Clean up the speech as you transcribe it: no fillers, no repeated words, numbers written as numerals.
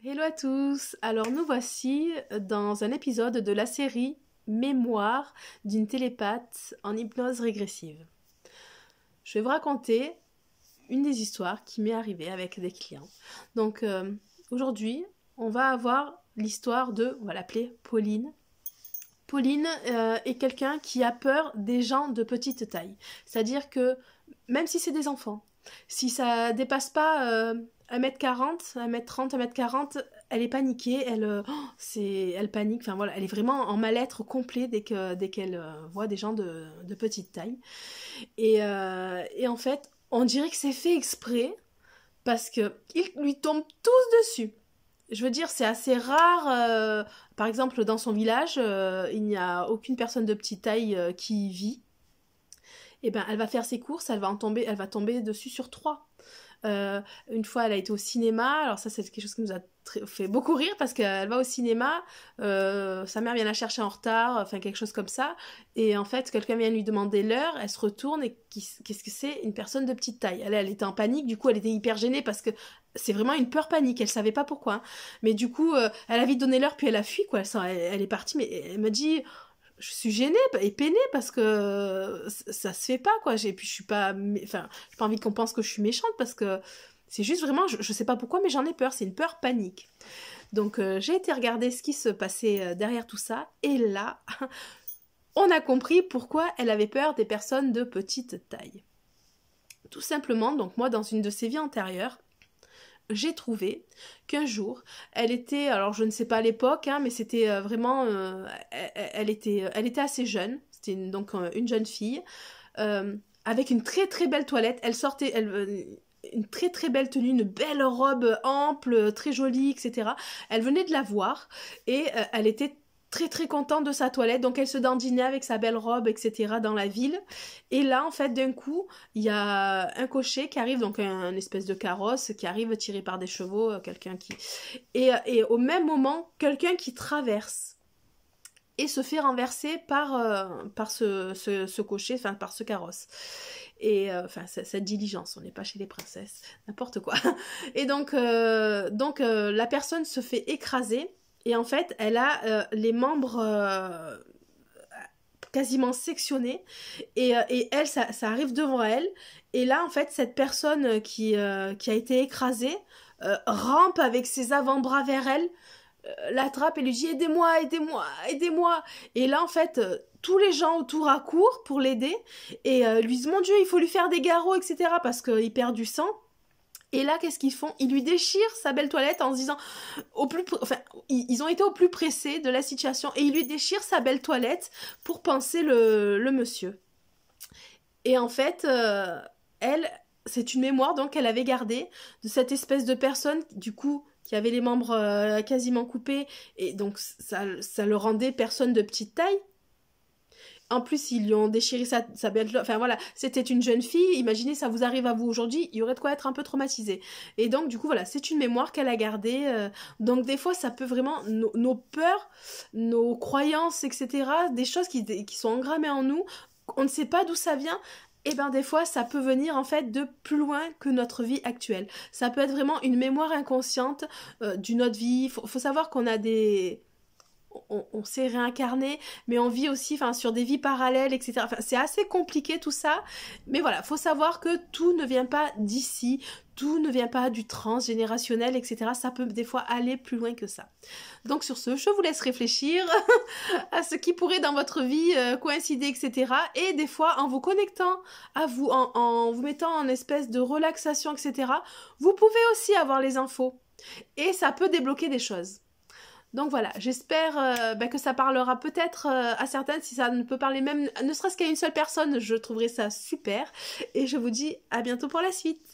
Hello à tous, alors nous voici dans un épisode de la série Mémoire d'une télépathe en hypnose régressive. Je vais vous raconter une des histoires qui m'est arrivée avec des clients. Donc aujourd'hui, on va avoir l'histoire de, on va l'appeler Pauline. Pauline est quelqu'un qui a peur des gens de petite taille. C'est-à-dire que même si c'est des enfants, si ça dépasse pas 1m40, 1m30, 1m40, elle est paniquée, elle panique, enfin voilà, elle est vraiment en mal-être complet dès qu'elle voit des gens de petite taille. Et en fait, on dirait que c'est fait exprès parce qu'ils lui tombent tous dessus. Je veux dire, c'est assez rare. Par exemple, dans son village, il n'y a aucune personne de petite taille qui y vit. Et ben, elle va faire ses courses, elle va tomber dessus sur 3. Une fois, elle a été au cinéma. Alors ça, c'est quelque chose qui nous a fait beaucoup rire parce qu'elle va au cinéma. Sa mère vient la chercher en retard, enfin quelque chose comme ça. Et en fait, quelqu'un vient lui demander l'heure. Elle se retourne et qu'est-ce que c'est? Une personne de petite taille. Elle était en panique. Du coup, elle était hyper gênée parce que c'est vraiment une peur panique. Elle savait pas pourquoi. Mais du coup, elle a vite donné l'heure puis elle a fui quoi. Elle est partie. Mais elle me dit. Je suis gênée et peinée parce que ça se fait pas quoi. Et puis je suis pas, enfin, j'ai pas envie qu'on pense que je suis méchante parce que c'est juste vraiment, je sais pas pourquoi, mais j'en ai peur. C'est une peur panique. Donc j'ai été regarder ce qui se passait derrière tout ça et là, on a compris pourquoi elle avait peur des personnes de petite taille. Tout simplement, donc moi dans une de ses vies antérieures, j'ai trouvé qu'un jour, elle était, alors je ne sais pas à l'époque, hein, mais c'était vraiment, elle était assez jeune, c'était donc une jeune fille, avec une très très belle toilette, elle sortait, une très très belle tenue, une belle robe ample, très jolie, etc. Elle venait de la voir et elle était très très contente de sa toilette, donc elle se dandinait avec sa belle robe, etc. dans la ville. Et là, en fait, d'un coup, il y a un cocher qui arrive, donc un espèce de carrosse qui arrive tiré par des chevaux, quelqu'un qui... Et au même moment, quelqu'un qui traverse et se fait renverser par ce cocher, enfin par ce carrosse. Et enfin cette diligence, on n'est pas chez les princesses, n'importe quoi. Et donc la personne se fait écraser et en fait elle a les membres quasiment sectionnés et elle ça arrive devant elle et là en fait cette personne qui a été écrasée rampe avec ses avant-bras vers elle, l'attrape et lui dit aidez-moi, aidez-moi, aidez-moi. Et là en fait tous les gens autour accourent pour l'aider et lui disent mon Dieu il faut lui faire des garrots etc. parce qu'il perd du sang. Et là, qu'est-ce qu'ils font? Ils lui déchirent sa belle toilette en se disant, enfin, ils ont été au plus pressé de la situation et ils lui déchirent sa belle toilette pour panser le monsieur. Et en fait, elle, c'est une mémoire donc qu'elle avait gardée de cette espèce de personne, du coup, qui avait les membres quasiment coupés et donc ça le rendait personne de petite taille. En plus, ils lui ont déchiré sa belle... Enfin voilà, c'était une jeune fille. Imaginez, ça vous arrive à vous aujourd'hui, il y aurait de quoi être un peu traumatisé. Et donc, du coup, voilà, c'est une mémoire qu'elle a gardée. Donc, des fois, ça peut vraiment... Nos peurs, nos croyances, etc., des choses qui sont engrammées en nous, on ne sait pas d'où ça vient. Et bien, des fois, ça peut venir, en fait, de plus loin que notre vie actuelle. Ça peut être vraiment une mémoire inconsciente d'une autre vie. Faut savoir qu'on a des... On s'est réincarné, mais on vit aussi sur des vies parallèles, etc. Enfin, c'est assez compliqué tout ça, mais voilà, faut savoir que tout ne vient pas d'ici, tout ne vient pas du transgénérationnel, etc. Ça peut des fois aller plus loin que ça. Donc sur ce, je vous laisse réfléchir à ce qui pourrait dans votre vie coïncider, etc. Et des fois, en vous connectant à vous, en vous mettant en espèce de relaxation, etc., vous pouvez aussi avoir les infos. Et ça peut débloquer des choses. Donc voilà, j'espère que ça parlera peut-être à certaines. Si ça ne peut parler même, ne serait-ce qu'à une seule personne, je trouverais ça super. Et je vous dis à bientôt pour la suite.